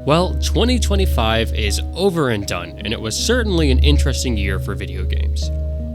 Well, 2025 is over and done, and it was certainly an interesting year for video games.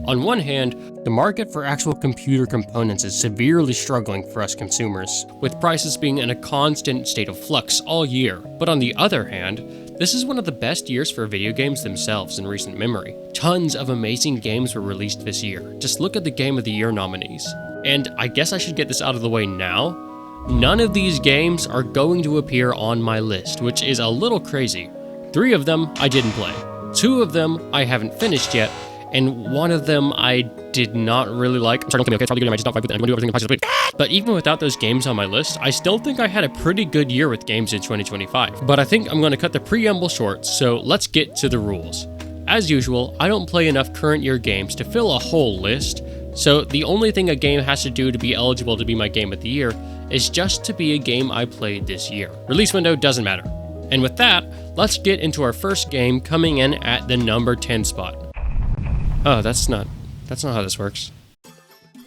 On one hand, the market for actual computer components is severely struggling for us consumers, with prices being in a constant state of flux all year. But on the other hand, this is one of the best years for video games themselves in recent memory. Tons of amazing games were released this year. Just look at the Game of the Year nominees. And I guess I should get this out of the way now. None of these games are going to appear on my list, which is a little crazy. 3 of them I didn't play. 2 of them I haven't finished yet, and 1 of them I did not really like. I'm sorry, don't kill me, okay? It's probably good. I might just not fight with it. I'm gonna do everything possible. But even without those games on my list, I still think I had a pretty good year with games in 2025. But I think I'm gonna cut the preamble short, so let's get to the rules. As usual, I don't play enough current year games to fill a whole list, so the only thing a game has to do to be eligible to be my game of the year is just to be a game I played this year. Release window doesn't matter. And with that, let's get into our first game coming in at the number 10 spot. Oh, that's not how this works.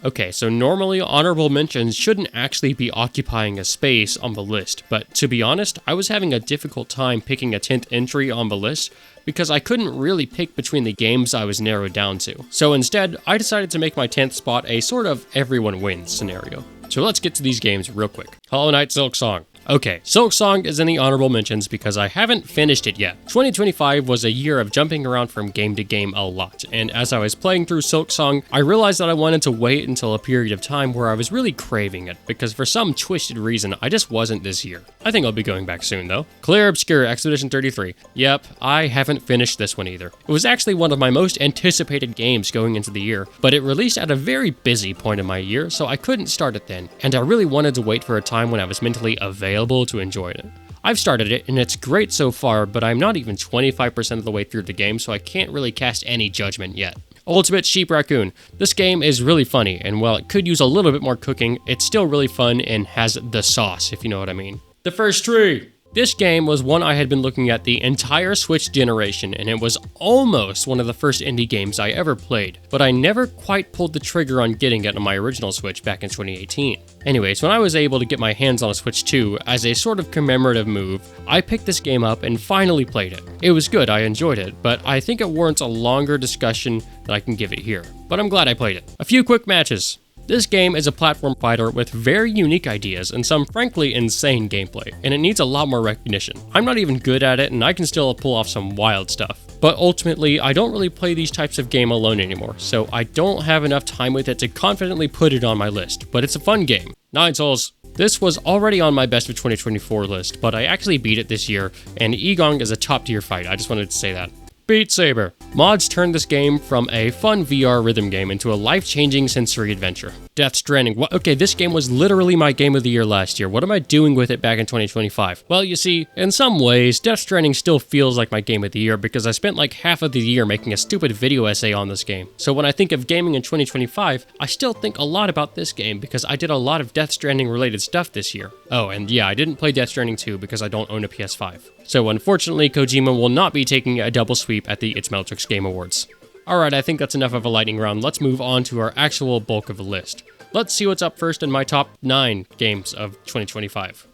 Okay, so normally honorable mentions shouldn't actually be occupying a space on the list, but to be honest, I was having a difficult time picking a 10th entry on the list because I couldn't really pick between the games I was narrowed down to. So instead, I decided to make my 10th spot a sort of everyone wins scenario. So let's get to these games real quick. Hollow Knight Silksong. Okay, Silksong is in the honorable mentions because I haven't finished it yet. 2025 was a year of jumping around from game to game a lot, and as I was playing through Silksong, I realized that I wanted to wait until a period of time where I was really craving it, because for some twisted reason, I just wasn't this year. I think I'll be going back soon though. 𝗙𝗏𝗏𝗏 Expedition 33. Yep, I haven't finished this one either. It was actually one of my most anticipated games going into the year, but it released at a very busy point in my year, so I couldn't start it then, and I really wanted to wait for a time when I was mentally available to enjoy it. I've started it and it's great so far, but I'm not even 25% of the way through the game, so I can't really cast any judgment yet. Ultimate Sheep Raccoon. This game is really funny, and while it could use a little bit more cooking, it's still really fun and has the sauce, if you know what I mean. The First Tree. This game was one I had been looking at the entire Switch generation, and it was almost one of the first indie games I ever played, but I never quite pulled the trigger on getting it on my original Switch back in 2018. Anyways, when I was able to get my hands on a Switch 2, as a sort of commemorative move, I picked this game up and finally played it. It was good, I enjoyed it, but I think it warrants a longer discussion than I can give it here. But I'm glad I played it. A few quick matches. This game is a platform fighter with very unique ideas and some frankly insane gameplay, and it needs a lot more recognition. I'm not even good at it and I can still pull off some wild stuff. But ultimately, I don't really play these types of game alone anymore, so I don't have enough time with it to confidently put it on my list, but it's a fun game. 9 Souls. This was already on my best of 2024 list, but I actually beat it this year, and 𝗙𝗏𝗏𝗏 is a top tier fight, I just wanted to say that. Beat Saber. Mods turned this game from a fun VR rhythm game into a life-changing sensory adventure. Death Stranding. What? Okay, this game was literally my game of the year last year. What am I doing with it back in 2025? Well, you see, in some ways, Death Stranding still feels like my game of the year because I spent like half of the year making a stupid video essay on this game. So when I think of gaming in 2025, I still think a lot about this game because I did a lot of Death Stranding related stuff this year. Oh, and yeah, I didn't play Death Stranding 2 because I don't own a PS5. So unfortunately, Kojima will not be taking a double sweep at the 𝗙𝗏𝗏𝗏𝗏 Game Awards. Alright, I think that's enough of a lightning round. Let's move on to our actual bulk of the list. Let's see what's up first in my top 9 games of 2025.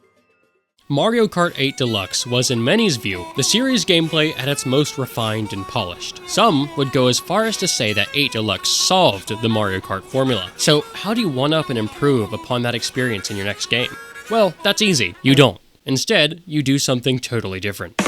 Mario Kart 8 Deluxe was, in many's view, the series' gameplay at its most refined and polished. Some would go as far as to say that 8 Deluxe solved the Mario Kart formula. So how do you one-up and improve upon that experience in your next game? Well, that's easy. You don't. Instead, you do something totally different.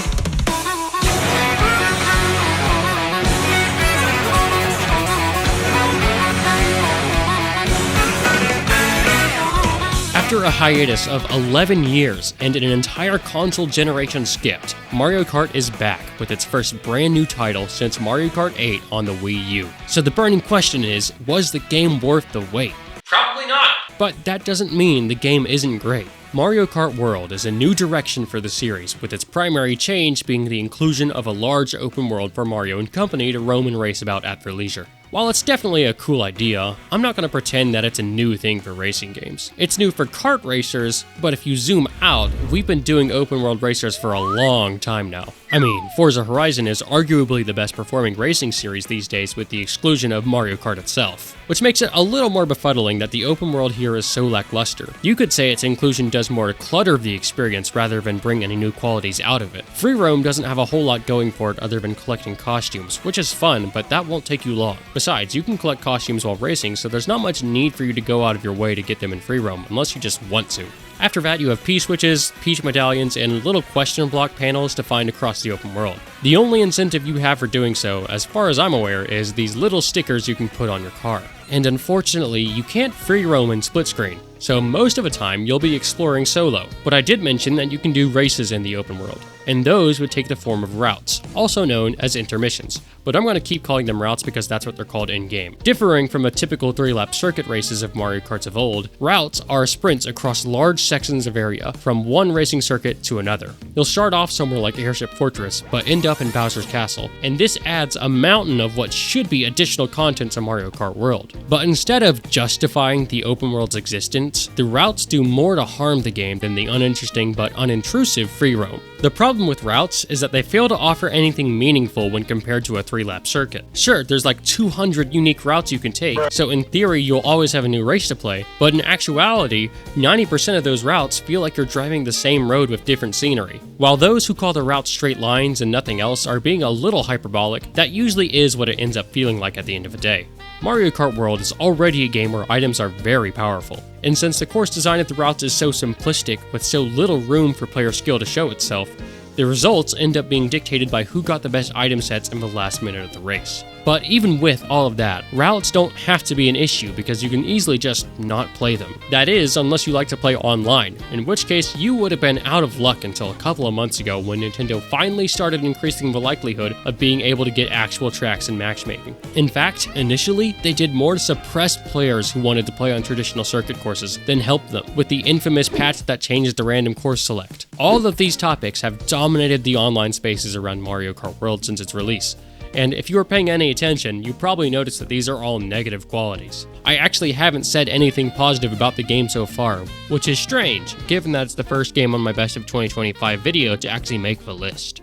After a hiatus of 11 years and an entire console generation skipped, Mario Kart is back with its first brand new title since Mario Kart 8 on the Wii U. So the burning question is, was the game worth the wait? Probably not! But that doesn't mean the game isn't great. Mario Kart World is a new direction for the series, with its primary change being the inclusion of a large open world for Mario and company to roam and race about at their leisure. While it's definitely a cool idea, I'm not going to pretend that it's a new thing for racing games. It's new for kart racers, but if you zoom out, we've been doing open world racers for a long time now. I mean, Forza Horizon is arguably the best performing racing series these days with the exclusion of Mario Kart itself, which makes it a little more befuddling that the open world here is so lackluster. You could say its inclusion does more to clutter the experience rather than bring any new qualities out of it. Free roam doesn't have a whole lot going for it other than collecting costumes, which is fun, but that won't take you long. Besides, you can collect costumes while racing, so there's not much need for you to go out of your way to get them in free roam, unless you just want to. After that, you have P-switches, peach medallions, and little question block panels to find across the open world. The only incentive you have for doing so, as far as I'm aware, is these little stickers you can put on your car. And unfortunately, you can't free roam in split screen, so most of the time you'll be exploring solo. But I did mention that you can do races in the open world, and those would take the form of routes, also known as intermissions, but I'm going to keep calling them routes because that's what they're called in-game. Differing from a typical 3-lap circuit races of Mario Karts of old, routes are sprints across large sections of area from one racing circuit to another. You'll start off somewhere like Airship Fortress, but end up in Bowser's Castle, and this adds a mountain of what should be additional content to Mario Kart World. But instead of justifying the open world's existence, the routes do more to harm the game than the uninteresting but unintrusive free roam. The problem with routes is that they fail to offer anything meaningful when compared to a 3-lap circuit. Sure, there's like 200 unique routes you can take, so in theory you'll always have a new race to play, but in actuality, 90% of those routes feel like you're driving the same road with different scenery. While those who call the routes straight lines and nothing else are being a little hyperbolic, that usually is what it ends up feeling like at the end of the day. Mario Kart World is already a game where items are very powerful, and since the course design of the routes is so simplistic with so little room for player skill to show itself, the results end up being dictated by who got the best item sets in the last minute of the race. But even with all of that, routes don't have to be an issue because you can easily just not play them. That is, unless you like to play online, in which case you would have been out of luck until a couple of months ago when Nintendo finally started increasing the likelihood of being able to get actual tracks in matchmaking. In fact, initially, they did more to suppress players who wanted to play on traditional circuit courses than help them, with the infamous patch that changed the random course select. All of these topics have dominated the online spaces around Mario Kart World since its release. And if you were paying any attention, you probably noticed that these are all negative qualities. I actually haven't said anything positive about the game so far, which is strange, given that it's the first game on my Best of 2025 video to actually make the list.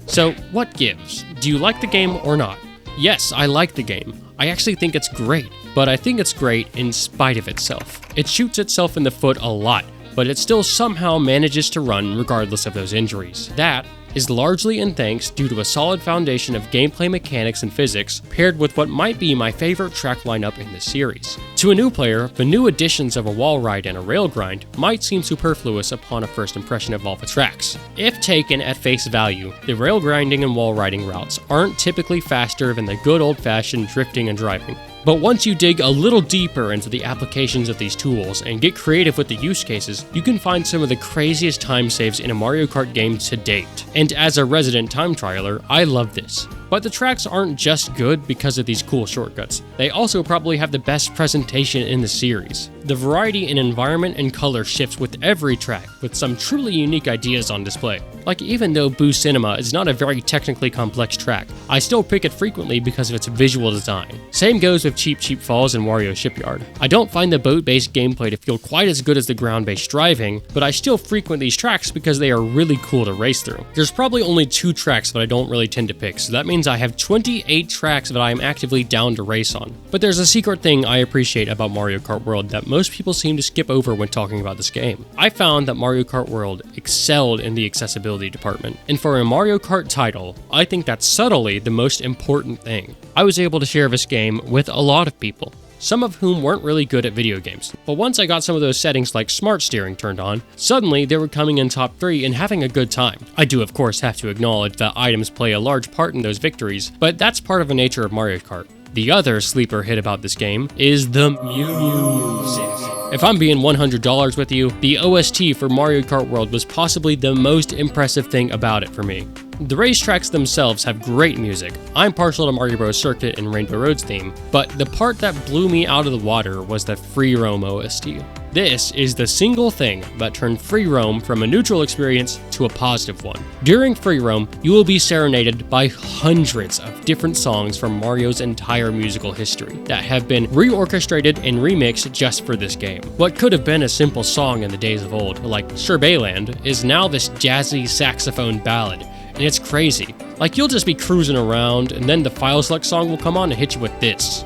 So, what gives? Do you like the game or not? Yes, I like the game. I actually think it's great, but I think it's great in spite of itself. It shoots itself in the foot a lot, but it still somehow manages to run regardless of those injuries. That is largely in thanks due to a solid foundation of gameplay mechanics and physics paired with what might be my favorite track lineup in this series. To a new player, the new additions of a wall ride and a rail grind might seem superfluous upon a first impression of all the tracks. If taken at face value, the rail grinding and wall riding routes aren't typically faster than the good old-fashioned drifting and driving. But once you dig a little deeper into the applications of these tools and get creative with the use cases, you can find some of the craziest time saves in a Mario Kart game to date. And as a resident time trialer, I love this. But the tracks aren't just good because of these cool shortcuts. They also probably have the best presentation in the series. The variety in environment and color shifts with every track, with some truly unique ideas on display. Like, even though 𝗏𝗏𝗏 is not a very technically complex track, I still pick it frequently because of its visual design. Same goes with 𝗙𝗏𝗏𝗏 Falls and Wario Shipyard. I don't find the boat-based gameplay to feel quite as good as the ground-based driving, but I still frequent these tracks because they are really cool to race through. There's probably only 2 tracks that I don't really tend to pick, so that means I have 28 tracks that I am actively down to race on. But there's a secret thing I appreciate about Mario Kart World that most people seem to skip over when talking about this game. I found that Mario Kart World excelled in the accessibility department, and for a Mario Kart title, I think that's subtly the most important thing. I was able to share this game with a lot of people, some of whom weren't really good at video games. But once I got some of those settings like smart steering turned on, suddenly they were coming in top 3 and having a good time. I do of course have to acknowledge that items play a large part in those victories, but that's part of the nature of Mario Kart. The other sleeper hit about this game is the music. If I'm being $100 with you, the OST for Mario Kart World was possibly the most impressive thing about it for me. The racetracks themselves have great music. I'm partial to Mario Bros. Circuit and Rainbow Road's theme, but the part that blew me out of the water was the Free Roam OST. This is the single thing that turned Free Roam from a neutral experience to a positive one. During Free Roam, you will be serenaded by hundreds of different songs from Mario's entire musical history that have been reorchestrated and remixed just for this game. What could have been a simple song in the days of old, like 𝗙𝗵𝗹𝗲, is now this jazzy saxophone ballad. And it's crazy. Like, you'll just be cruising around, and then the file select song will come on and hit you with this.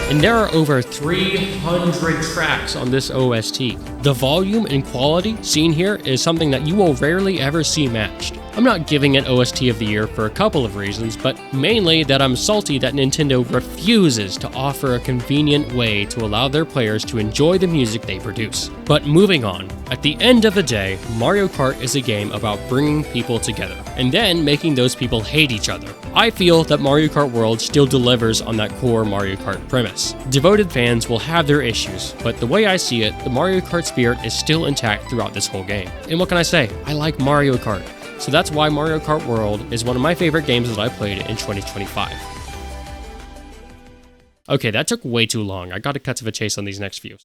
And there are over 300 tracks on this OST. The volume and quality seen here is something that you will rarely ever see matched. I'm not giving it OST of the year for a couple of reasons, but mainly that I'm salty that Nintendo refuses to offer a convenient way to allow their players to enjoy the music they produce. But moving on, at the end of the day, Mario Kart is a game about bringing people together, and then making those people hate each other. I feel that Mario Kart World still delivers on that core Mario Kart premise. Devoted fans will have their issues, but the way I see it, the Mario Kart spirit is still intact throughout this whole game. And what can I say? I like Mario Kart. So that's why Mario Kart World is one of my favorite games that I played in 2025. Okay, that took way too long. I gotta cut to the chase on these next few.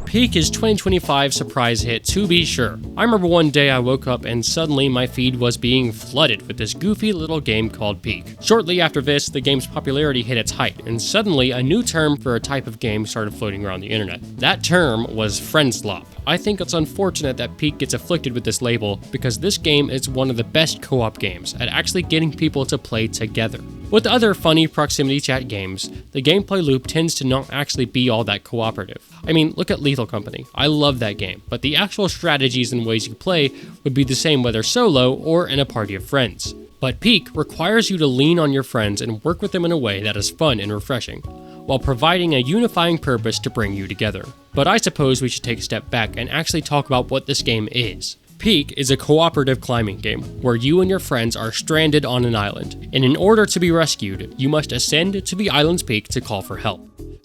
Peak is 2025's surprise hit, to be sure. I remember one day I woke up and suddenly my feed was being flooded with this goofy little game called Peak. Shortly after this, the game's popularity hit its height, and suddenly a new term for a type of game started floating around the internet. That term was friend slop. I think it's unfortunate that Peak gets afflicted with this label because this game is one of the best co-op games at actually getting people to play together. With other funny proximity chat games, the gameplay loop tends to not actually be all that cooperative. I mean, look at Lethal Company. I love that game, but the actual strategies and ways you play would be the same whether solo or in a party of friends. But Peak requires you to lean on your friends and work with them in a way that is fun and refreshing, while providing a unifying purpose to bring you together. But I suppose we should take a step back and actually talk about what this game is. Peak is a cooperative climbing game where you and your friends are stranded on an island, and in order to be rescued, you must ascend to the island's peak to call for help.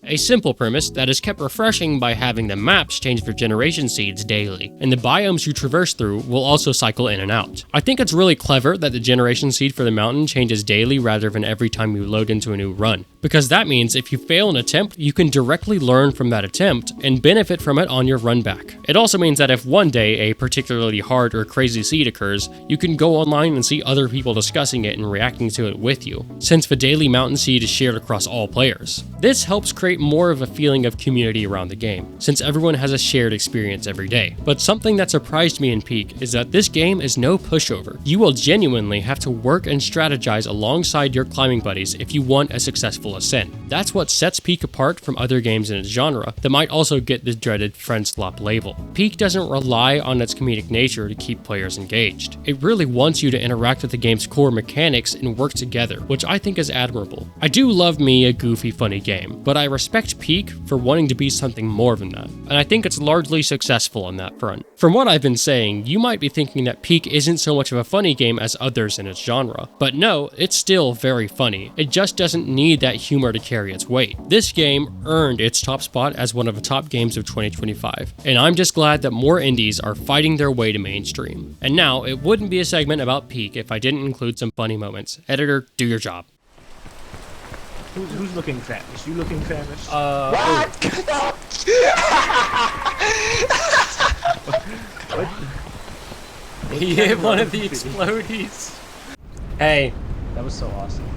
A simple premise that is kept refreshing by having the maps change their generation seeds daily, and the biomes you traverse through will also cycle in and out. I think it's really clever that the generation seed for the mountain changes daily rather than every time you load into a new run, because that means if you fail an attempt, you can directly learn from that attempt and benefit from it on your run back. It also means that if one day a particularly hard or crazy seed occurs, you can go online and see other people discussing it and reacting to it with you, since the daily mountain seed is shared across all players. This helps create more of a feeling of community around the game, since everyone has a shared experience every day. But something that surprised me in Peak is that this game is no pushover. You will genuinely have to work and strategize alongside your climbing buddies if you want a successful ascent. That's what sets Peak apart from other games in its genre that might also get the dreaded friend slop label. Peak doesn't rely on its comedic nature to keep players engaged. It really wants you to interact with the game's core mechanics and work together, which I think is admirable. I do love me a goofy, funny game, but I respect Peak for wanting to be something more than that, and I think it's largely successful on that front. From what I've been saying, you might be thinking that Peak isn't so much of a funny game as others in its genre, but no, it's still very funny. It just doesn't need that humor to carry its weight. This game earned its top spot as one of the top games of 2025, and I'm just glad that more indies are fighting their way to mainstream. And now, it wouldn't be a segment about Peak if I didn't include some funny moments. Editor, do your job. Who's looking famished? You looking famished? What? What? He hit one of the explodies. Hey, That was so awesome.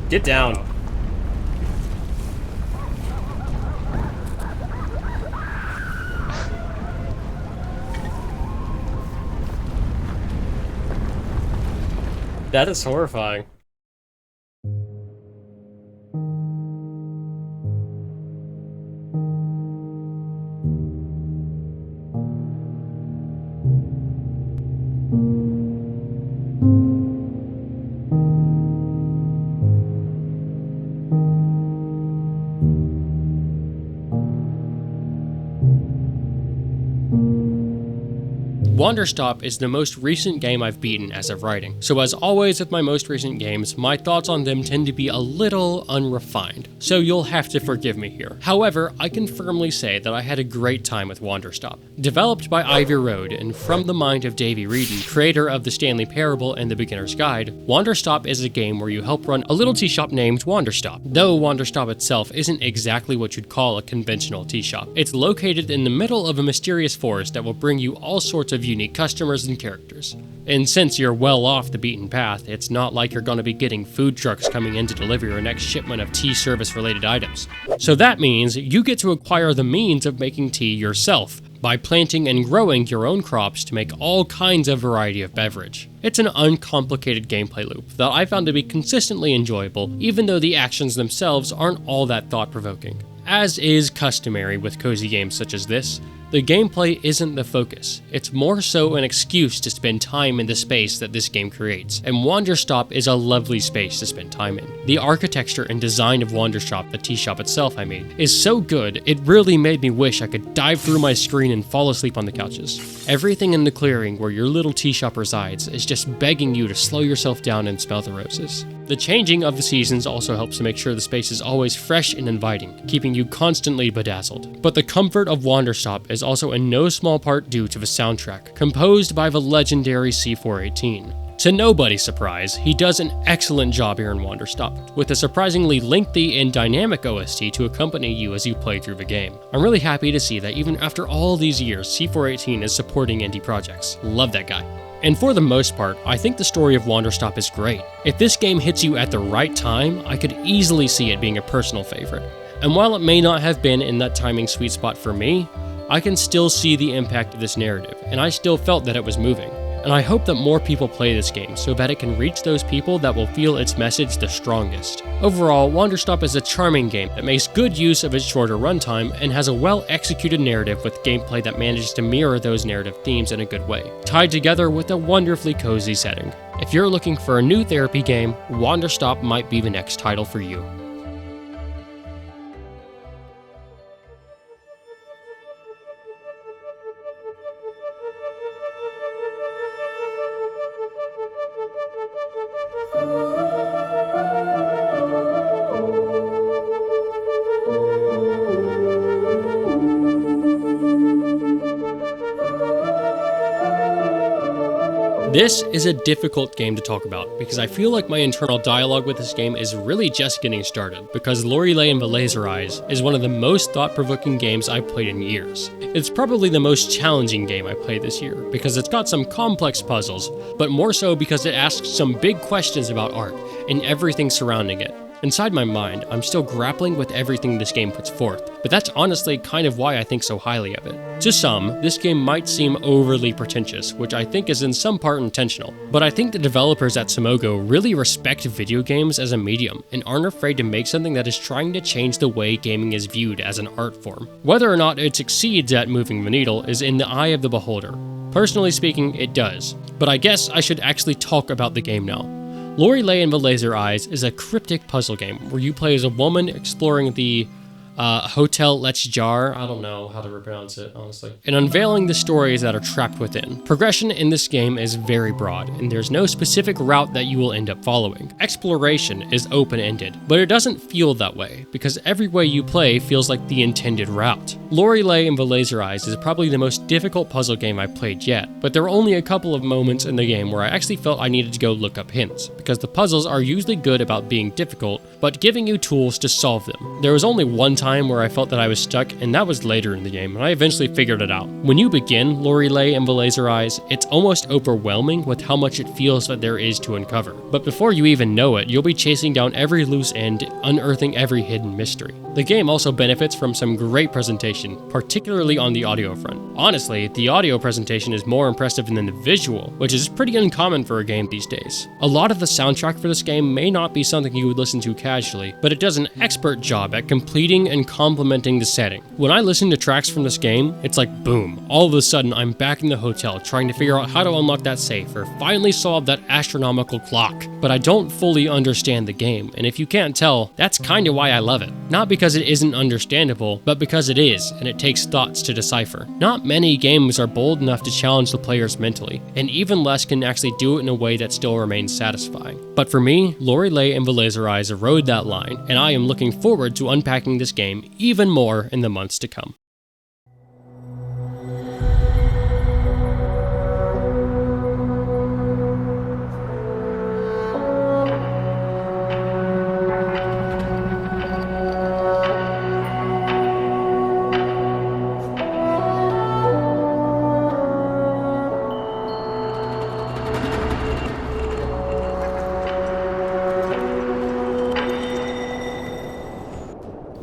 get down. That is horrifying. Wanderstop is the most recent game I've beaten as of writing, so as always with my most recent games, my thoughts on them tend to be a little unrefined, so you'll have to forgive me here. However, I can firmly say that I had a great time with Wanderstop. Developed by Ivy Road and from the mind of Davey Wreden, creator of the Stanley Parable and the Beginner's Guide, Wanderstop is a game where you help run a little tea shop named Wanderstop. Though Wanderstop itself isn't exactly what you'd call a conventional tea shop. It's located in the middle of a mysterious forest that will bring you all sorts of unique customers and characters. And since you're well off the beaten path, it's not like you're going to be getting food trucks coming in to deliver your next shipment of tea service related items. So that means you get to acquire the means of making tea yourself by planting and growing your own crops to make all kinds of variety of beverage. It's an uncomplicated gameplay loop that I found to be consistently enjoyable, even though the actions themselves aren't all that thought-provoking. As is customary with cozy games such as this, the gameplay isn't the focus. It's more so an excuse to spend time in the space that this game creates, and Wanderstop is a lovely space to spend time in. The architecture and design of Wanderstop, the tea shop itself I made, is so good it really made me wish I could dive through my screen and fall asleep on the couches. Everything in the clearing where your little tea shop resides is just begging you to slow yourself down and smell the roses. The changing of the seasons also helps to make sure the space is always fresh and inviting, keeping you constantly bedazzled. But the comfort of Wanderstop is also in no small part due to the soundtrack, composed by the legendary C418. To nobody's surprise, he does an excellent job here in Wanderstop, with a surprisingly lengthy and dynamic OST to accompany you as you play through the game. I'm really happy to see that even after all these years, C418 is supporting indie projects. Love that guy. And for the most part, I think the story of Wanderstop is great. If this game hits you at the right time, I could easily see it being a personal favorite. And while it may not have been in that timing sweet spot for me, I can still see the impact of this narrative, and I still felt that it was moving. And I hope that more people play this game so that it can reach those people that will feel its message the strongest. Overall, Wanderstop is a charming game that makes good use of its shorter runtime and has a well-executed narrative with gameplay that manages to mirror those narrative themes in a good way, tied together with a wonderfully cozy setting. If you're looking for a new therapy game, Wanderstop might be the next title for you. This is a difficult game to talk about because I feel like my internal dialogue with this game is really just getting started, because Lorelei and 𝗙𝗲𝗏 is one of the most thought-provoking games I've played in years. It's probably the most challenging game I played this year because it's got some complex puzzles, but more so because it asks some big questions about art and everything surrounding it. Inside my mind, I'm still grappling with everything this game puts forth, but that's honestly kind of why I think so highly of it. To some, this game might seem overly pretentious, which I think is in some part intentional, but I think the developers at 𝗙𝗏𝗏 really respect video games as a medium and aren't afraid to make something that is trying to change the way gaming is viewed as an art form. Whether or not it succeeds at moving the needle is in the eye of the beholder. Personally speaking, it does, but I guess I should actually talk about the game now. Lorelei and 𝗙𝗏𝗏 is a cryptic puzzle game where you play as a woman exploring the Hotel 𝗙𝐤𝐽, I don't know how to pronounce it, honestly, and unveiling the stories that are trapped within. Progression in this game is very broad, and there's no specific route that you will end up following. Exploration is open-ended, but it doesn't feel that way, because every way you play feels like the intended route. Lorelei and 𝗙𝗏𝗏 is probably the most difficult puzzle game I've played yet, but there were only a couple of moments in the game where I actually felt I needed to go look up hints, because the puzzles are usually good about being difficult, but giving you tools to solve them. There was only one time time where I felt that I was stuck, and that was later in the game, and I eventually figured it out. When you begin Lorelei and 𝗙𝗲𝗏, it's almost overwhelming with how much it feels that there is to uncover. But before you even know it, you'll be chasing down every loose end, unearthing every hidden mystery. The game also benefits from some great presentation, particularly on the audio front. Honestly, the audio presentation is more impressive than the visual, which is pretty uncommon for a game these days. A lot of the soundtrack for this game may not be something you would listen to casually, but it does an expert job at completing and complementing the setting. When I listen to tracks from this game, it's like boom, all of a sudden I'm back in the hotel trying to figure out how to unlock that safe or finally solve that astronomical clock. But I don't fully understand the game, and if you can't tell, that's kinda why I love it. Not because it isn't understandable, but because it is, and it takes thoughts to decipher. Not many games are bold enough to challenge the players mentally, and even less can actually do it in a way that still remains satisfying. But for me, Lorelei and 𝗙𝗲𝗏 rode that line, and I am looking forward to unpacking this game even more in the months to come.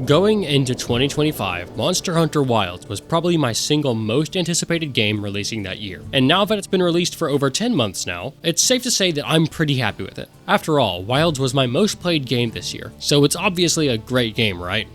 Going into 2025, Monster Hunter Wilds was probably my single most anticipated game releasing that year. And now that it's been released for over 10 months now, it's safe to say that I'm pretty happy with it. After all, Wilds was my most played game this year, so it's obviously a great game, right?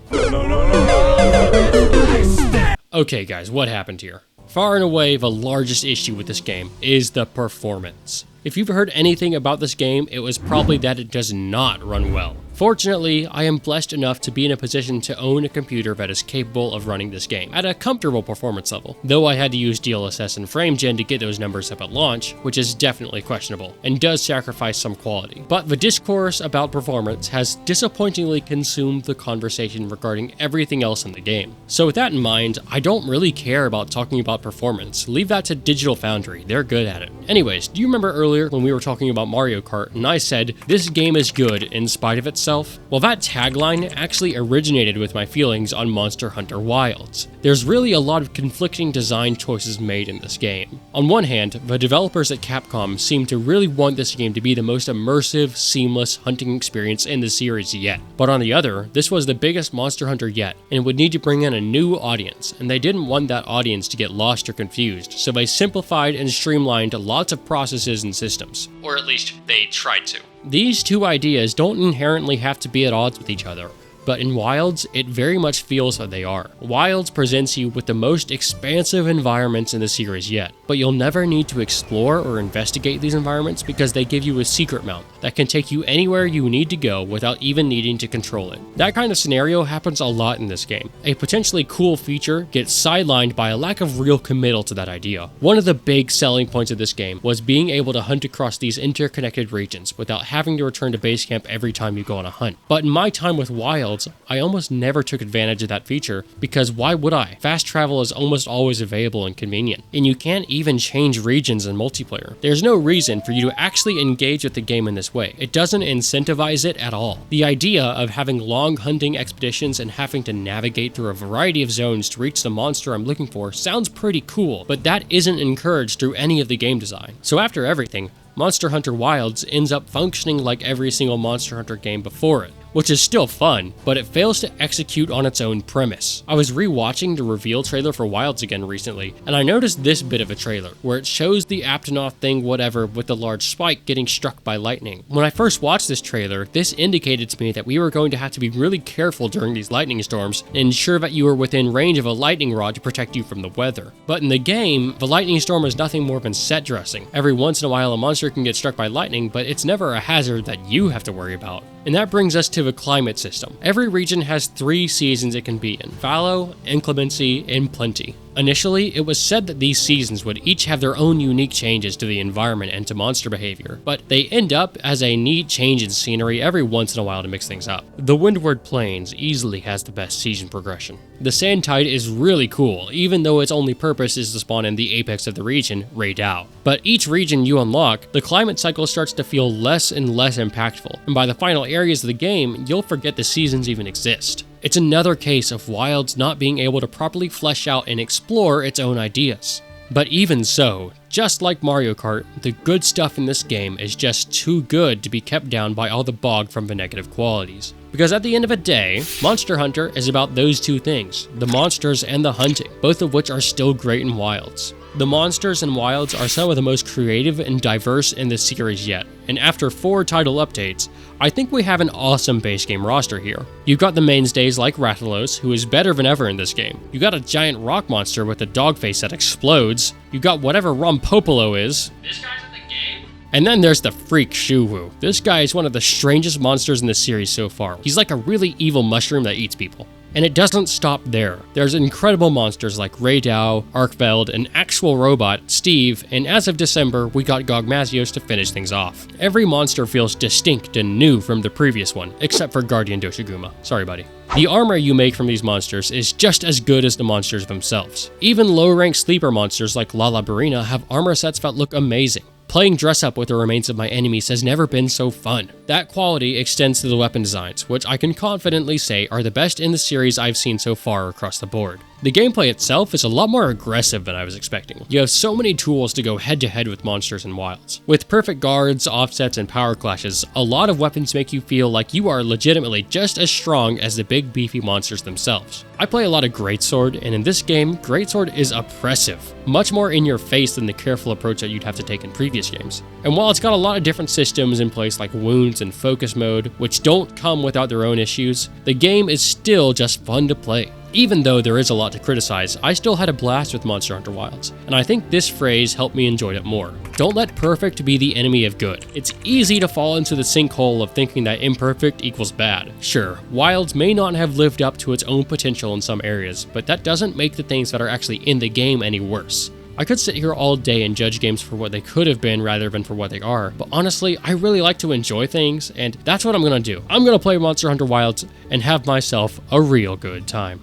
Okay guys, what happened here? Far and away, the largest issue with this game is the performance. If you've heard anything about this game, it was probably that it does not run well. Fortunately, I am blessed enough to be in a position to own a computer that is capable of running this game at a comfortable performance level, though I had to use DLSS and FrameGen to get those numbers up at launch, which is definitely questionable, and does sacrifice some quality. But the discourse about performance has disappointingly consumed the conversation regarding everything else in the game. So with that in mind, I don't really care about talking about performance. Leave that to Digital Foundry, they're good at it. Anyways, do you remember earlier when we were talking about Mario Kart and I said, this game is good in spite of itself? Well, that tagline actually originated with my feelings on Monster Hunter Wilds. There's really a lot of conflicting design choices made in this game. On one hand, the developers at Capcom seem to really want this game to be the most immersive, seamless hunting experience in the series yet. But on the other, this was the biggest Monster Hunter yet, and would need to bring in a new audience, and they didn't want that audience to get lost or confused, so they simplified and streamlined lots of processes and systems. Or at least, they tried to. These two ideas don't inherently have to be at odds with each other, but in Wilds, it very much feels that they are. Wilds presents you with the most expansive environments in the series yet, but you'll never need to explore or investigate these environments because they give you a secret mount that can take you anywhere you need to go without even needing to control it. That kind of scenario happens a lot in this game. A potentially cool feature gets sidelined by a lack of real committal to that idea. One of the big selling points of this game was being able to hunt across these interconnected regions without having to return to base camp every time you go on a hunt. But in my time with Wilds, I almost never took advantage of that feature because why would I? Fast travel is almost always available and convenient, and you can't even change regions in multiplayer. There's no reason for you to actually engage with the game in this way. It doesn't incentivize it at all. The idea of having long hunting expeditions and having to navigate through a variety of zones to reach the monster I'm looking for sounds pretty cool, but that isn't encouraged through any of the game design. So after everything, Monster Hunter Wilds ends up functioning like every single Monster Hunter game before it, which is still fun, but it fails to execute on its own premise. I was rewatching the reveal trailer for Wilds again recently, and I noticed this bit of a trailer, where it shows the Aptonoth thing whatever with the large spike getting struck by lightning. When I first watched this trailer, this indicated to me that we were going to have to be really careful during these lightning storms and ensure that you were within range of a lightning rod to protect you from the weather. But in the game, the lightning storm is nothing more than set dressing. Every once in a while a monster can get struck by lightning, but it's never a hazard that you have to worry about. And that brings us to the climate system. Every region has 3 seasons it can be in: fallow, inclemency, and plenty. Initially, it was said that these seasons would each have their own unique changes to the environment and to monster behavior, but they end up as a neat change in scenery every once in a while to mix things up. The Windward Plains easily has the best season progression. The Sand Tide is really cool, even though its only purpose is to spawn in the apex of the region, 𝗏𝗏. But each region you unlock, the climate cycle starts to feel less and less impactful, and by the final areas of the game, you'll forget the seasons even exist. It's another case of Wilds not being able to properly flesh out and explore its own ideas. But even so, just like Mario Kart, the good stuff in this game is just too good to be kept down by all the bog from the negative qualities. Because at the end of the day, Monster Hunter is about those two things, the monsters and the hunting, both of which are still great in Wilds. The monsters in Wilds are some of the most creative and diverse in the series yet, and after 4 title updates, I think we have an awesome base game roster here. You've got the mainstays like Rathalos, who is better than ever in this game. You got a giant rock monster with a dog face that explodes. You got whatever 𝗙𝗶𝗹𝗲𝗏 is. This guy's in the game? And then there's the freak 𝗙𝐤𝐢𝐴. This guy is one of the strangest monsters in the series so far. He's like a really evil mushroom that eats people. And it doesn't stop there. There's incredible monsters like 𝗙𝗏𝗏𝗏, Archveld, an actual robot, Steve, and as of December, we got 𝐔𝐤𝐢𝐳 to finish things off. Every monster feels distinct and new from the previous one, except for Guardian Doshiguma. Sorry, buddy. The armor you make from these monsters is just as good as the monsters themselves. Even low-ranked sleeper monsters like 𝗏𝗏𝗏𝗏 have armor sets that look amazing. Playing dress up with the remains of my enemies has never been so fun. That quality extends to the weapon designs, which I can confidently say are the best in the series I've seen so far across the board. The gameplay itself is a lot more aggressive than I was expecting. You have so many tools to go head to head with monsters in Wilds. With perfect guards, offsets, and power clashes, a lot of weapons make you feel like you are legitimately just as strong as the big beefy monsters themselves. I play a lot of Greatsword, and in this game, Greatsword is oppressive, much more in your face than the careful approach that you'd have to take in previous games. And while it's got a lot of different systems in place like wounds and focus mode, which don't come without their own issues, the game is still just fun to play. Even though there is a lot to criticize, I still had a blast with Monster Hunter Wilds, and I think this phrase helped me enjoy it more. Don't let perfect be the enemy of good. It's easy to fall into the sinkhole of thinking that imperfect equals bad. Sure, Wilds may not have lived up to its own potential in some areas, but that doesn't make the things that are actually in the game any worse. I could sit here all day and judge games for what they could have been rather than for what they are, but honestly, I really like to enjoy things, and that's what I'm gonna do. I'm gonna play Monster Hunter Wilds and have myself a real good time.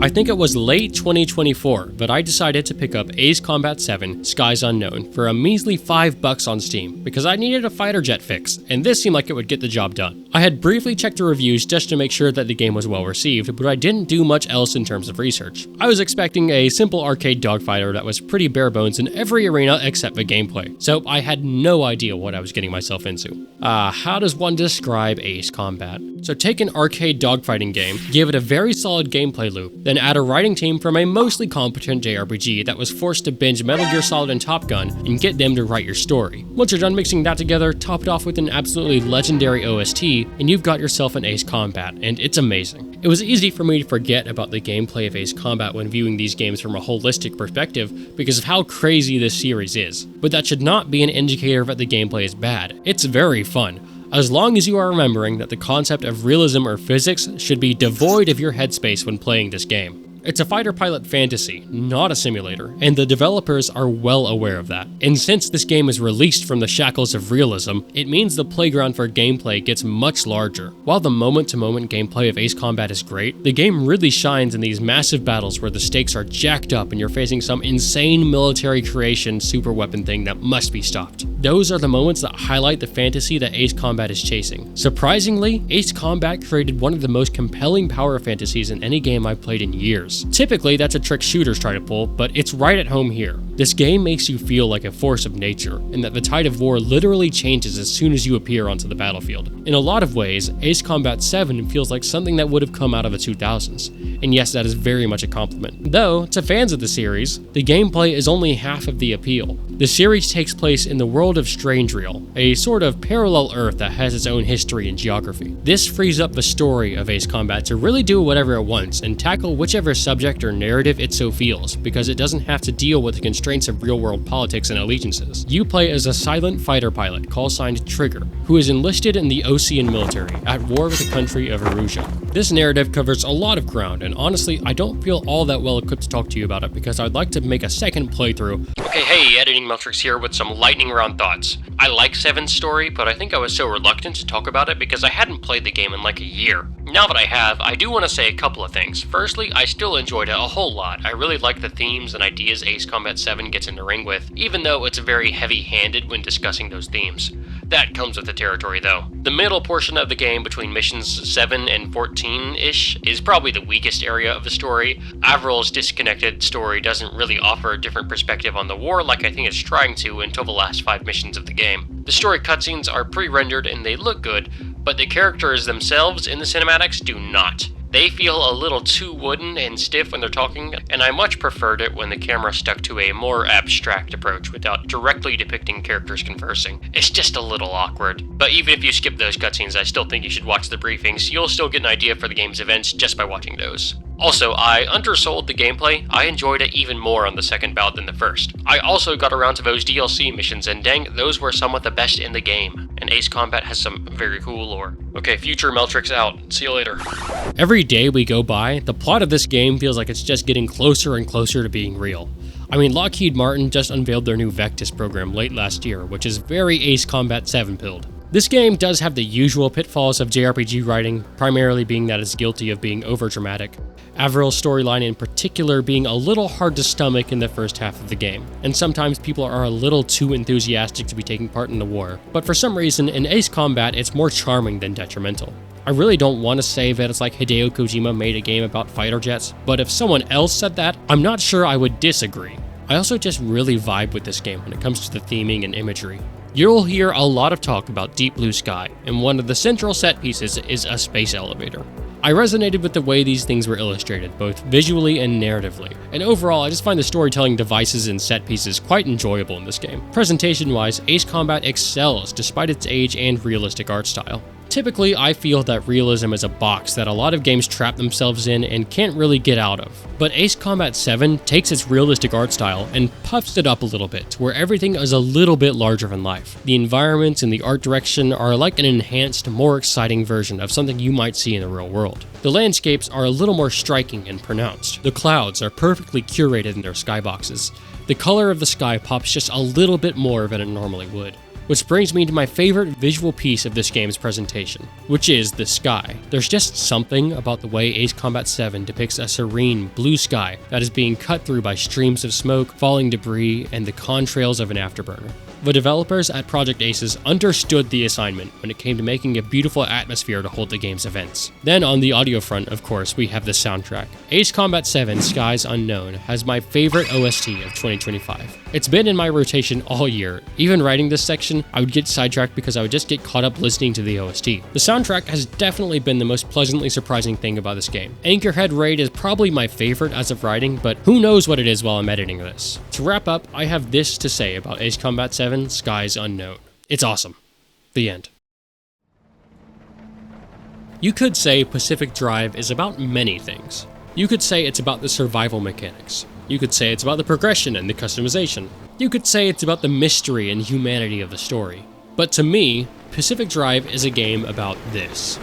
I think it was late 2024 that I decided to pick up Ace Combat 7 Skies Unknown for a measly $5 on Steam because I needed a fighter jet fix, and this seemed like it would get the job done. I had briefly checked the reviews just to make sure that the game was well received, but I didn't do much else in terms of research. I was expecting a simple arcade dogfighter that was pretty bare bones in every arena except the gameplay, so I had no idea what I was getting myself into. How does one describe Ace Combat? So take an arcade dogfighting game, give it a very solid gameplay loop, then add a writing team from a mostly competent JRPG that was forced to binge Metal Gear Solid and Top Gun and get them to write your story. Once you're done mixing that together, top it off with an absolutely legendary OST, and you've got yourself an Ace Combat, and it's amazing. It was easy for me to forget about the gameplay of Ace Combat when viewing these games from a holistic perspective because of how crazy this series is, but that should not be an indicator that the gameplay is bad. It's very fun, as long as you are remembering that the concept of realism or physics should be devoid of your headspace when playing this game. It's a fighter pilot fantasy, not a simulator, and the developers are well aware of that. And since this game is released from the shackles of realism, it means the playground for gameplay gets much larger. While the moment-to-moment gameplay of Ace Combat is great, the game really shines in these massive battles where the stakes are jacked up and you're facing some insane military creation super weapon thing that must be stopped. Those are the moments that highlight the fantasy that Ace Combat is chasing. Surprisingly, Ace Combat created one of the most compelling power fantasies in any game I've played in years. Typically, that's a trick shooters try to pull, but it's right at home here. This game makes you feel like a force of nature, and that the tide of war literally changes as soon as you appear onto the battlefield. In a lot of ways, Ace Combat 7 feels like something that would have come out of the 2000s, and yes, that is very much a compliment. Though, to fans of the series, the gameplay is only half of the appeal. The series takes place in the world of Strangereal, a sort of parallel Earth that has its own history and geography. This frees up the story of Ace Combat to really do whatever it wants and tackle whichever subject or narrative it so feels, because it doesn't have to deal with the constraints of real-world politics and allegiances. You play as a silent fighter pilot, call-signed Trigger, who is enlisted in the Osean military, at war with the country of 𝗪𝗪𝗪. This narrative covers a lot of ground, and honestly, I don't feel all that well equipped to talk to you about it because I'd like to make a second playthrough. Okay, hey, Editing Meltrix here with some lightning round thoughts. I like 7's story, but I think I was so reluctant to talk about it because I hadn't played the game in like a year. Now that I have, I do want to say a couple of things. Firstly, I still enjoyed it a whole lot. I really like the themes and ideas Ace Combat 7 gets in the ring with, even though it's very heavy-handed when discussing those themes. That comes with the territory though. The middle portion of the game between missions 7 and 14-ish is probably the weakest area of the story. Avril's disconnected story doesn't really offer a different perspective on the war like I think it's trying to until the last 5 missions of the game. The story cutscenes are pre-rendered and they look good, but the characters themselves in the cinematics do not. They feel a little too wooden and stiff when they're talking, and I much preferred it when the camera stuck to a more abstract approach without directly depicting characters conversing. It's just a little awkward. But even if you skip those cutscenes, I still think you should watch the briefings. You'll still get an idea for the game's events just by watching those. Also, I undersold the gameplay. I enjoyed it even more on the second bout than the first. I also got around to those DLC missions, and dang, those were some of the best in the game. And Ace Combat has some very cool lore. Okay, future Meltrix out. See you later. Every day we go by, the plot of this game feels like it's just getting closer and closer to being real. I mean, Lockheed Martin just unveiled their new Vectis program late last year, which is very Ace Combat 7 pilled. This game does have the usual pitfalls of JRPG writing, primarily being that it's guilty of being overdramatic. Avril's storyline in particular being a little hard to stomach in the first half of the game, and sometimes people are a little too enthusiastic to be taking part in the war, but for some reason in Ace Combat it's more charming than detrimental. I really don't want to say that it's like Hideo Kojima made a game about fighter jets, but if someone else said that, I'm not sure I would disagree. I also just really vibe with this game when it comes to the theming and imagery. You'll hear a lot of talk about Deep Blue Sky, and one of the central set pieces is a space elevator. I resonated with the way these things were illustrated, both visually and narratively, and overall I just find the storytelling devices and set pieces quite enjoyable in this game. Presentation-wise, Ace Combat excels despite its age and realistic art style. Typically, I feel that realism is a box that a lot of games trap themselves in and can't really get out of. But Ace Combat 7 takes its realistic art style and puffs it up a little bit, where everything is a little bit larger than life. The environments and the art direction are like an enhanced, more exciting version of something you might see in the real world. The landscapes are a little more striking and pronounced. The clouds are perfectly curated in their skyboxes. The color of the sky pops just a little bit more than it normally would. Which brings me to my favorite visual piece of this game's presentation, which is the sky. There's just something about the way Ace Combat 7 depicts a serene blue sky that is being cut through by streams of smoke, falling debris, and the contrails of an afterburner. The developers at Project Aces understood the assignment when it came to making a beautiful atmosphere to hold the game's events. Then on the audio front, of course, we have the soundtrack. Ace Combat 7 Skies Unknown has my favorite OST of 2025. It's been in my rotation all year. Even writing this section, I would get sidetracked because I would just get caught up listening to the OST. The soundtrack has definitely been the most pleasantly surprising thing about this game. Anchorhead Raid is probably my favorite as of writing, but who knows what it is while I'm editing this. To wrap up, I have this to say about Ace Combat 7 Skies Unknown. It's awesome. The end. You could say Pacific Drive is about many things. You could say it's about the survival mechanics. You could say it's about the progression and the customization. You could say it's about the mystery and humanity of the story. But to me, Pacific Drive is a game about this.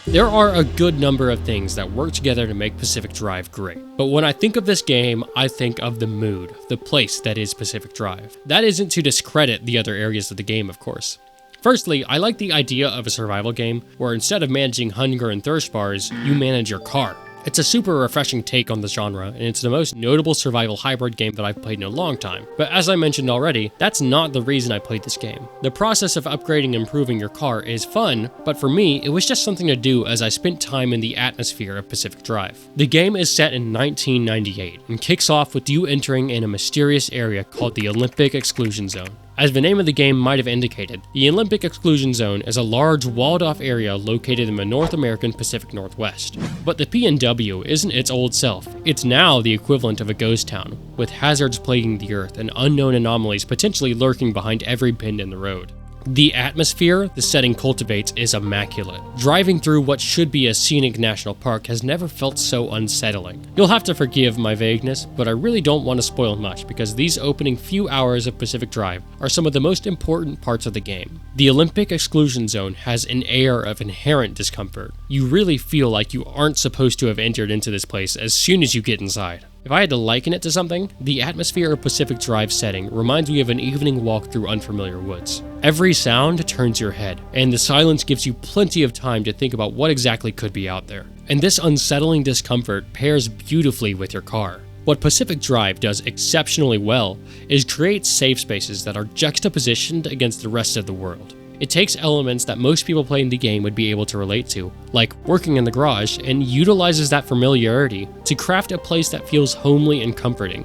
There are a good number of things that work together to make Pacific Drive great, but when I think of this game, I think of the mood, the place that is Pacific Drive. That isn't to discredit the other areas of the game, of course. Firstly, I like the idea of a survival game where instead of managing hunger and thirst bars, you manage your car. It's a super refreshing take on the genre, and it's the most notable survival hybrid game that I've played in a long time. But as I mentioned already, that's not the reason I played this game. The process of upgrading and improving your car is fun, but for me, it was just something to do as I spent time in the atmosphere of Pacific Drive. The game is set in 1998 and kicks off with you entering in a mysterious area called the Olympic Exclusion Zone. As the name of the game might have indicated, the Olympic Exclusion Zone is a large walled-off area located in the North American Pacific Northwest. But the PNW isn't its old self. It's now the equivalent of a ghost town, with hazards plaguing the earth and unknown anomalies potentially lurking behind every bend in the road. The atmosphere the setting cultivates is immaculate. Driving through what should be a scenic national park has never felt so unsettling. You'll have to forgive my vagueness, but I really don't want to spoil much because these opening few hours of Pacific Drive are some of the most important parts of the game. The Olympic Exclusion Zone has an air of inherent discomfort. You really feel like you aren't supposed to have entered into this place as soon as you get inside. If I had to liken it to something, the atmosphere of Pacific Drive setting reminds me of an evening walk through unfamiliar woods. Every sound turns your head, and the silence gives you plenty of time to think about what exactly could be out there. And this unsettling discomfort pairs beautifully with your car. What Pacific Drive does exceptionally well is create safe spaces that are juxtapositioned against the rest of the world. It takes elements that most people playing the game would be able to relate to, like working in the garage, and utilizes that familiarity to craft a place that feels homely and comforting,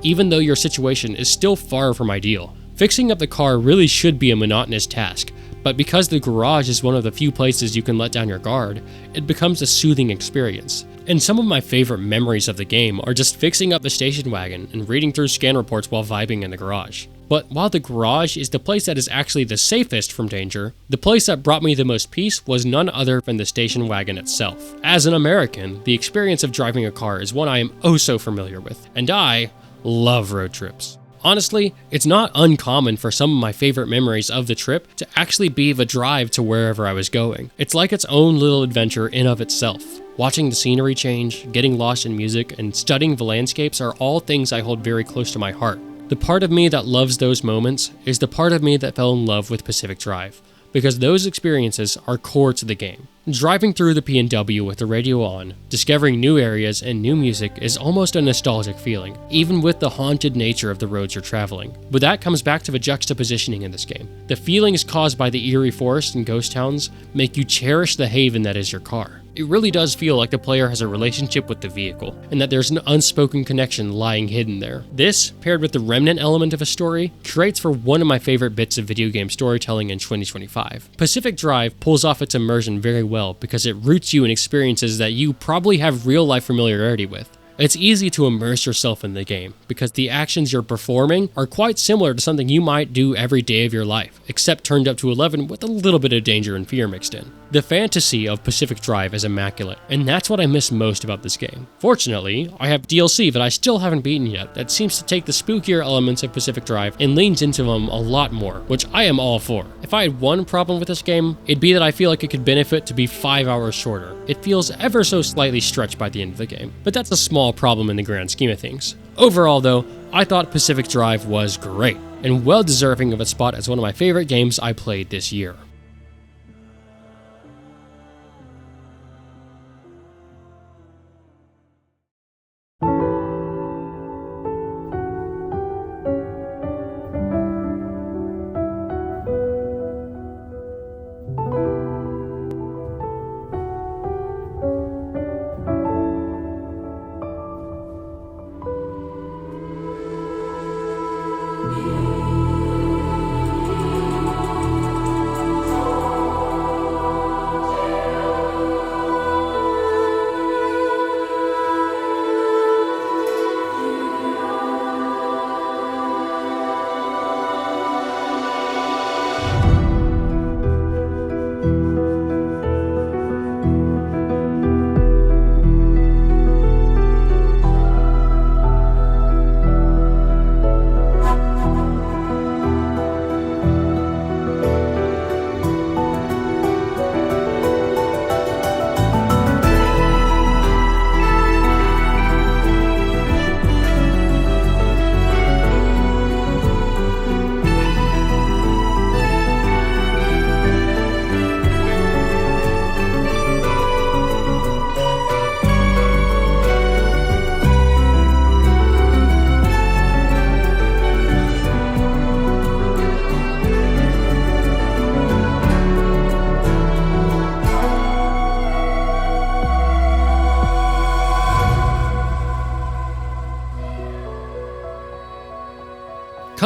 even though your situation is still far from ideal. Fixing up the car really should be a monotonous task, but because the garage is one of the few places you can let down your guard, it becomes a soothing experience. And some of my favorite memories of the game are just fixing up the station wagon and reading through scan reports while vibing in the garage. But while the garage is the place that is actually the safest from danger, the place that brought me the most peace was none other than the station wagon itself. As an American, the experience of driving a car is one I am oh so familiar with, and I love road trips. Honestly, it's not uncommon for some of my favorite memories of the trip to actually be the drive to wherever I was going. It's like its own little adventure in of itself. Watching the scenery change, getting lost in music, and studying the landscapes are all things I hold very close to my heart. The part of me that loves those moments is the part of me that fell in love with Pacific Drive, because those experiences are core to the game. Driving through the PNW with the radio on, discovering new areas and new music is almost a nostalgic feeling, even with the haunted nature of the roads you're traveling. But that comes back to the juxtapositioning in this game. The feelings caused by the eerie forest and ghost towns make you cherish the haven that is your car. It really does feel like the player has a relationship with the vehicle, and that there's an unspoken connection lying hidden there. This, paired with the remnant element of a story, creates for one of my favorite bits of video game storytelling in 2025. Pacific Drive pulls off its immersion very well because it roots you in experiences that you probably have real-life familiarity with. It's easy to immerse yourself in the game because the actions you're performing are quite similar to something you might do every day of your life, except turned up to 11 with a little bit of danger and fear mixed in. The fantasy of Pacific Drive is immaculate, and that's what I miss most about this game. Fortunately, I have DLC that I still haven't beaten yet that seems to take the spookier elements of Pacific Drive and leans into them a lot more, which I am all for. If I had one problem with this game, it'd be that I feel like it could benefit to be 5 hours shorter. It feels ever so slightly stretched by the end of the game, but that's a small problem in the grand scheme of things. Overall though, I thought Pacific Drive was great, and well deserving of a spot as one of my favorite games I played this year.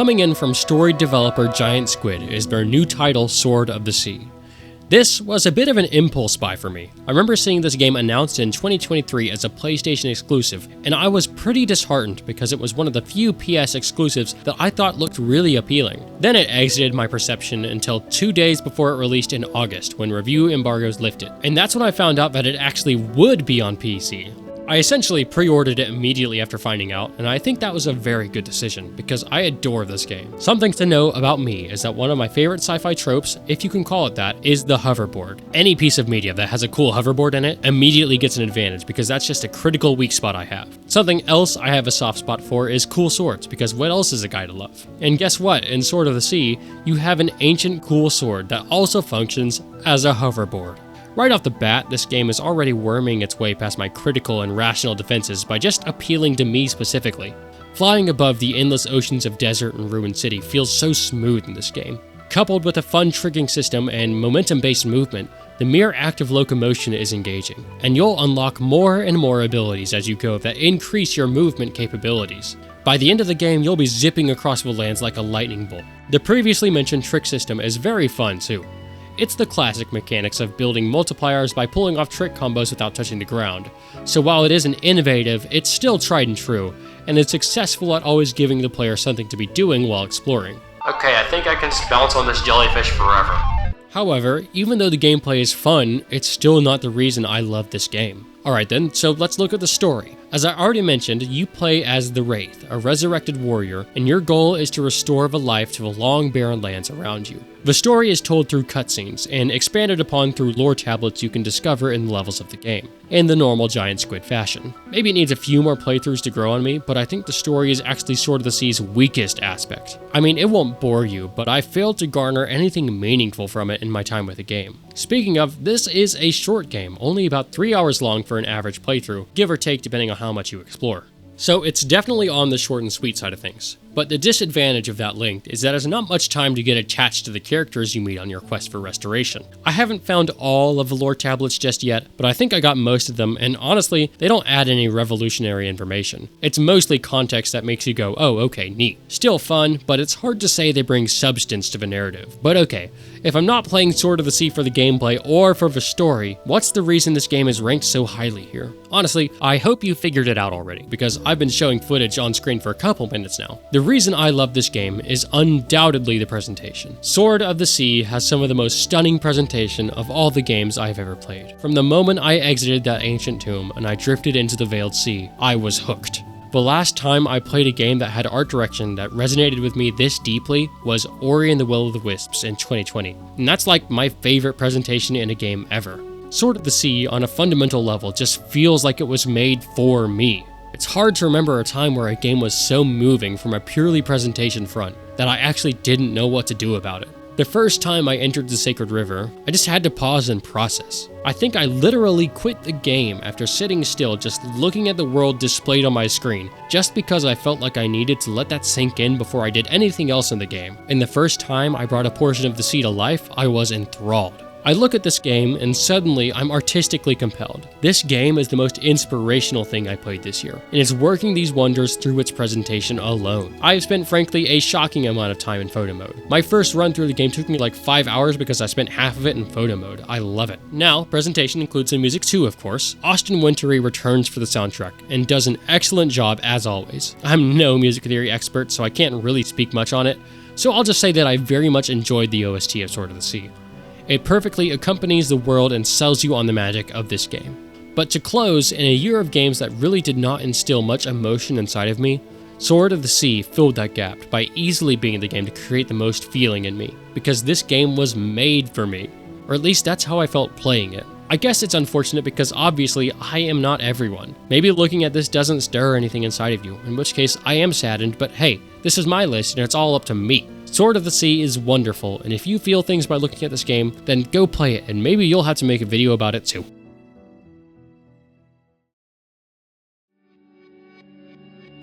coming in from storied developer Giant Squid is their new title, Sword of the Sea. This was a bit of an impulse buy for me. I remember seeing this game announced in 2023 as a PlayStation exclusive, and I was pretty disheartened because it was one of the few PS exclusives that I thought looked really appealing. Then it exited my perception until 2 days before it released in August, when review embargoes lifted. And that's when I found out that it actually would be on PC. I essentially pre-ordered it immediately after finding out, and I think that was a very good decision, because I adore this game. Something to know about me is that one of my favorite sci-fi tropes, if you can call it that, is the hoverboard. Any piece of media that has a cool hoverboard in it immediately gets an advantage, because that's just a critical weak spot I have. Something else I have a soft spot for is cool swords, because what else is a guy to love? And guess what? In Sword of the Sea, you have an ancient cool sword that also functions as a hoverboard. Right off the bat, this game is already worming its way past my critical and rational defenses by just appealing to me specifically. Flying above the endless oceans of desert and ruined city feels so smooth in this game. Coupled with a fun tricking system and momentum-based movement, the mere act of locomotion is engaging, and you'll unlock more and more abilities as you go that increase your movement capabilities. By the end of the game, you'll be zipping across the lands like a lightning bolt. The previously mentioned trick system is very fun too. It's the classic mechanics of building multipliers by pulling off trick combos without touching the ground. So while it isn't innovative, it's still tried and true, and it's successful at always giving the player something to be doing while exploring. Okay, I think I can bounce on this jellyfish forever. However, even though the gameplay is fun, it's still not the reason I love this game. Alright then, so let's look at the story. As I already mentioned, you play as the Wraith, a resurrected warrior, and your goal is to restore the life to the long barren lands around you. The story is told through cutscenes, and expanded upon through lore tablets you can discover in the levels of the game, in the normal Giant Squid fashion. Maybe it needs a few more playthroughs to grow on me, but I think the story is actually Sword of the Sea's weakest aspect. I mean, it won't bore you, but I failed to garner anything meaningful from it in my time with the game. Speaking of, this is a short game, only about 3 hours long for an average playthrough, give or take depending on how much you explore. So it's definitely on the short and sweet side of things. But the disadvantage of that length is that there's not much time to get attached to the characters you meet on your quest for restoration. I haven't found all of the lore tablets just yet, but I think I got most of them, and honestly, they don't add any revolutionary information. It's mostly context that makes you go, oh, okay, neat. Still fun, but it's hard to say they bring substance to the narrative. But okay, if I'm not playing Sword of the Sea for the gameplay or for the story, what's the reason this game is ranked so highly here? Honestly, I hope you figured it out already, because I've been showing footage on screen for a couple minutes now. The reason I love this game is undoubtedly the presentation. Sword of the Sea has some of the most stunning presentation of all the games I've ever played. From the moment I exited that ancient tomb and I drifted into the Veiled Sea, I was hooked. The last time I played a game that had art direction that resonated with me this deeply was Ori and the Will of the Wisps in 2020, and that's like my favorite presentation in a game ever. Sword of the Sea, on a fundamental level, just feels like it was made for me. It's hard to remember a time where a game was so moving from a purely presentation front that I actually didn't know what to do about it. The first time I entered the Sacred River, I just had to pause and process. I think I literally quit the game after sitting still just looking at the world displayed on my screen, just because I felt like I needed to let that sink in before I did anything else in the game. And the first time I brought a portion of the sea to life, I was enthralled. I look at this game and suddenly I'm artistically compelled. This game is the most inspirational thing I played this year, and it's working these wonders through its presentation alone. I have spent frankly a shocking amount of time in photo mode. My first run through the game took me like 5 hours because I spent half of it in photo mode. I love it. Now, presentation includes some music too, of course. Austin Wintory returns for the soundtrack and does an excellent job as always. I'm no music theory expert, so I can't really speak much on it, so I'll just say that I very much enjoyed the OST of Sword of the Sea. It perfectly accompanies the world and sells you on the magic of this game. But to close, in a year of games that really did not instill much emotion inside of me, Sword of the Sea filled that gap by easily being the game to create the most feeling in me, because this game was made for me, or at least that's how I felt playing it. I guess it's unfortunate because obviously I am not everyone. Maybe looking at this doesn't stir anything inside of you, in which case I am saddened, but hey, this is my list and it's all up to me. Sword of the Sea is wonderful, and if you feel things by looking at this game, then go play it, and maybe you'll have to make a video about it too.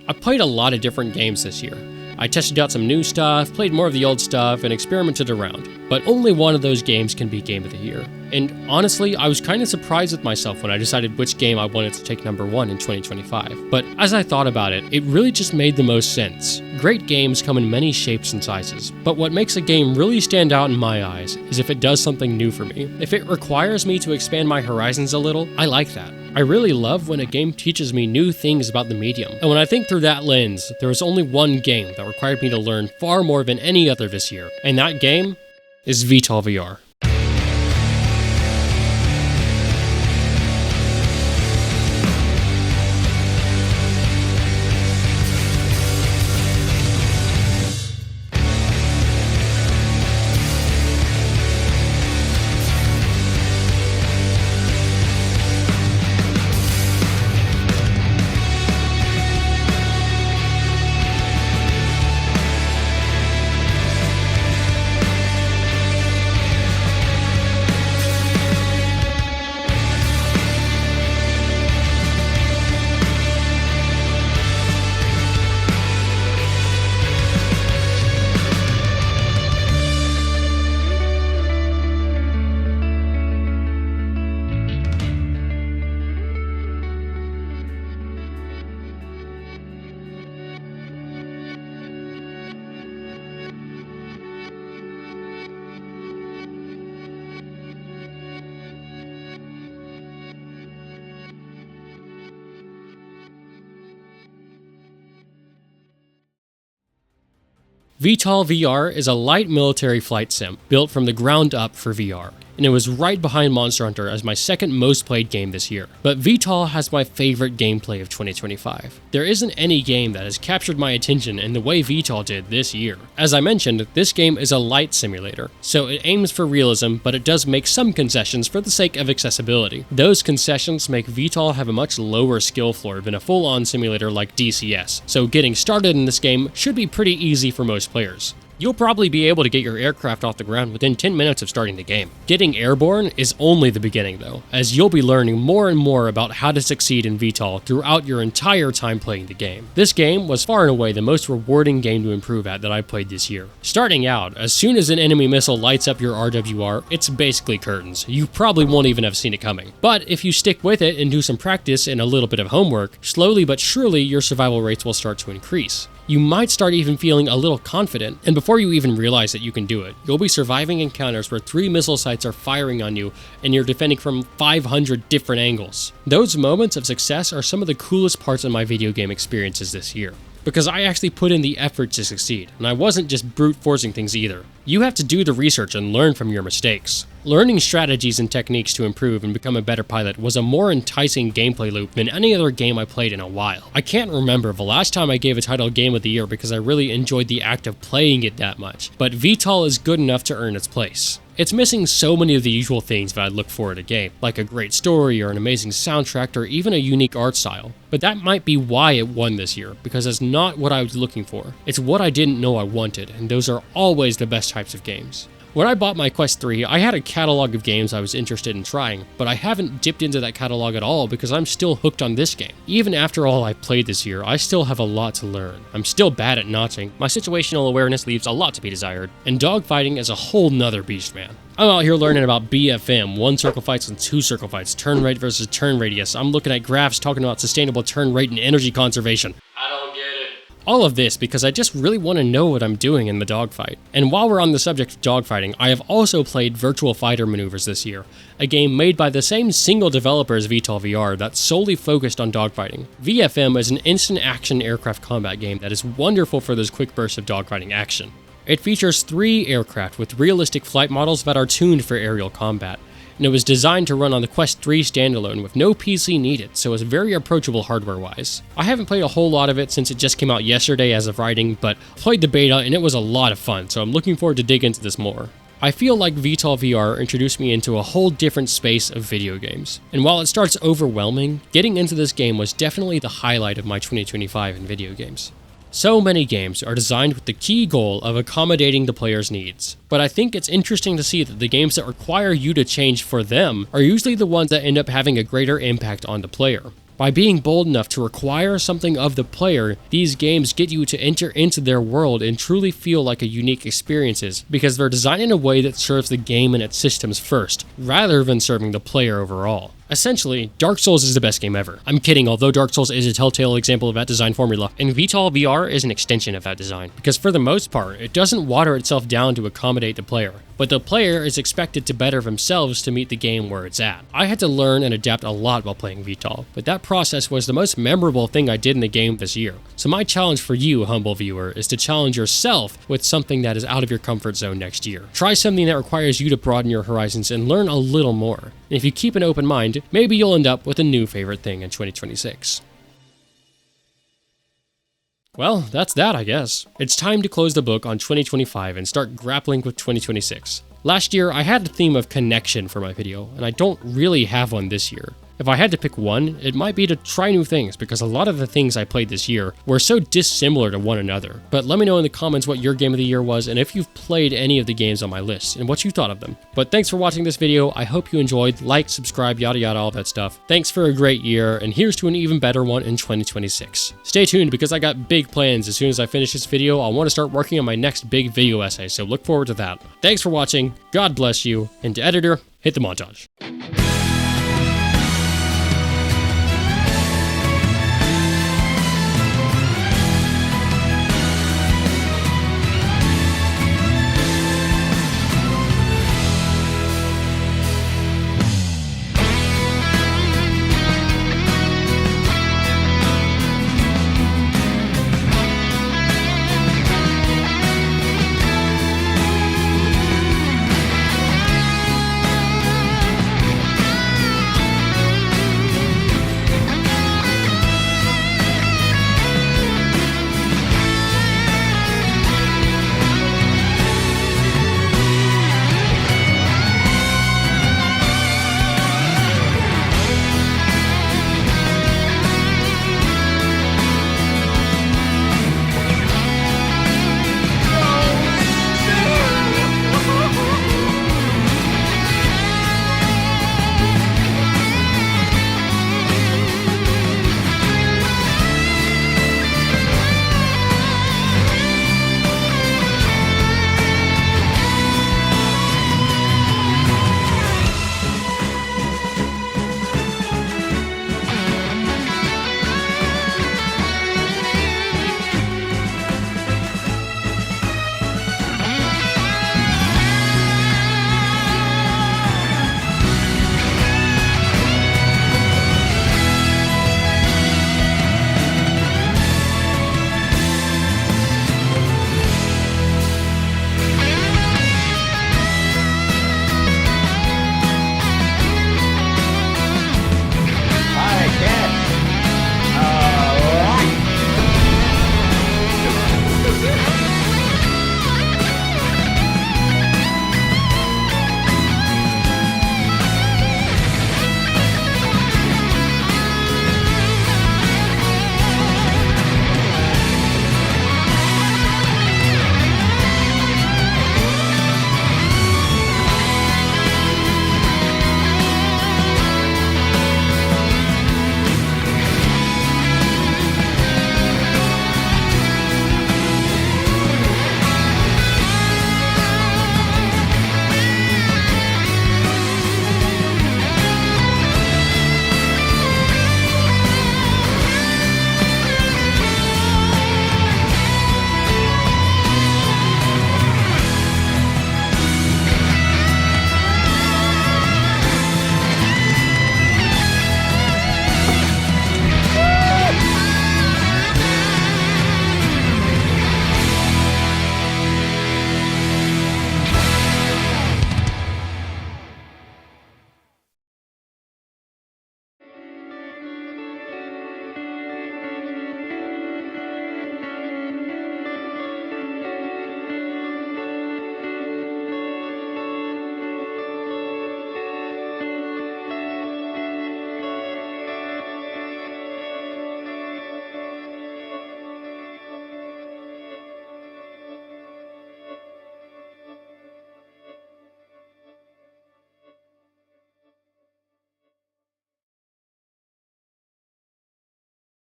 I played a lot of different games this year. I tested out some new stuff, played more of the old stuff, and experimented around, but only one of those games can be Game of the Year. And honestly, I was kind of surprised with myself when I decided which game I wanted to take number 1 in 2025. But as I thought about it, it really just made the most sense. Great games come in many shapes and sizes, but what makes a game really stand out in my eyes is if it does something new for me. If it requires me to expand my horizons a little, I like that. I really love when a game teaches me new things about the medium, and when I think through that lens, there was only one game that required me to learn far more than any other this year, and that game is 𝗙𝗏𝗹𝗲. 𝗙𝗏𝗹𝗲 is a light military flight sim built from the ground up for VR, and it was right behind Monster Hunter as my second most played game this year. But 𝗙𝗏𝗃 has my favorite gameplay of 2025. There isn't any game that has captured my attention in the way 𝗙𝗏𝗃 did this year. As I mentioned, this game is a light simulator, so it aims for realism, but it does make some concessions for the sake of accessibility. Those concessions make 𝗙𝗏𝗃 have a much lower skill floor than a full-on simulator like DCS, so getting started in this game should be pretty easy for most players. You'll probably be able to get your aircraft off the ground within 10 minutes of starting the game. Getting airborne is only the beginning though, as you'll be learning more and more about how to succeed in 𝗙𝗏𝗃 throughout your entire time playing the game. This game was far and away the most rewarding game to improve at that I played this year. Starting out, as soon as an enemy missile lights up your RWR, it's basically curtains. You probably won't even have seen it coming. But if you stick with it and do some practice and a little bit of homework, slowly but surely your survival rates will start to increase. You might start even feeling a little confident, and before you even realize that you can do it, you'll be surviving encounters where 3 missile sites are firing on you and you're defending from 500 different angles. Those moments of success are some of the coolest parts of my video game experiences this year, because I actually put in the effort to succeed, and I wasn't just brute forcing things either. You have to do the research and learn from your mistakes. Learning strategies and techniques to improve and become a better pilot was a more enticing gameplay loop than any other game I played in a while. I can't remember the last time I gave a title Game of the Year because I really enjoyed the act of playing it that much, but 𝗙𝗏𝗃 is good enough to earn its place. It's missing so many of the usual things that I'd look for in a game, like a great story or an amazing soundtrack or even a unique art style. But that might be why it won this year, because it's not what I was looking for. It's what I didn't know I wanted, and those are always the best types of games. When I bought my Quest 3, I had a catalog of games I was interested in trying, but I haven't dipped into that catalog at all because I'm still hooked on this game. Even after all I played this year, I still have a lot to learn. I'm still bad at notching, my situational awareness leaves a lot to be desired, and dogfighting is a whole nother beast, man. I'm out here learning about BFM, 1 circle fights and 2 circle fights, turn rate versus turn radius. I'm looking at graphs talking about sustainable turn rate and energy conservation. I don't get it. All of this because I just really want to know what I'm doing in the dogfight. And while we're on the subject of dogfighting, I have also played Virtual Fighter Maneuvers this year, a game made by the same single developer as 𝗙𝗏𝗃𝗃 that's solely focused on dogfighting. VFM is an instant action aircraft combat game that is wonderful for those quick bursts of dogfighting action. It features 3 aircraft with realistic flight models that are tuned for aerial combat, and it was designed to run on the Quest 3 standalone with no PC needed, so it's very approachable hardware-wise. I haven't played a whole lot of it since it just came out yesterday as of writing, but played the beta and it was a lot of fun, so I'm looking forward to dig into this more. I feel like 𝗙𝗏𝗃𝗃 introduced me into a whole different space of video games, and while it starts overwhelming, getting into this game was definitely the highlight of my 2025 in video games. So many games are designed with the key goal of accommodating the player's needs, but I think it's interesting to see that the games that require you to change for them are usually the ones that end up having a greater impact on the player. By being bold enough to require something of the player, these games get you to enter into their world and truly feel like a unique experiences, because they're designed in a way that serves the game and its systems first, rather than serving the player overall. Essentially, Dark Souls is the best game ever. I'm kidding, although Dark Souls is a telltale example of that design formula, and 𝗙𝗏𝗹𝗏 is an extension of that design, because for the most part, it doesn't water itself down to accommodate the player, but the player is expected to better themselves to meet the game where it's at. I had to learn and adapt a lot while playing 𝗙𝗏𝗏, but that process was the most memorable thing I did in the game this year. So my challenge for you, humble viewer, is to challenge yourself with something that is out of your comfort zone next year. Try something that requires you to broaden your horizons and learn a little more. And if you keep an open mind, maybe you'll end up with a new favorite thing in 2026. Well, that's that, I guess. It's time to close the book on 2025 and start grappling with 2026. Last year, I had the theme of connection for my video, and I don't really have one this year. If I had to pick one, it might be to try new things, because a lot of the things I played this year were so dissimilar to one another. But let me know in the comments what your game of the year was, and if you've played any of the games on my list, and what you thought of them. But thanks for watching this video, I hope you enjoyed. Like, subscribe, yada yada, all that stuff. Thanks for a great year, and here's to an even better one in 2026. Stay tuned, because I got big plans. As soon as I finish this video, I want to start working on my next big video essay, so look forward to that. Thanks for watching, God bless you, and to editor, hit the montage.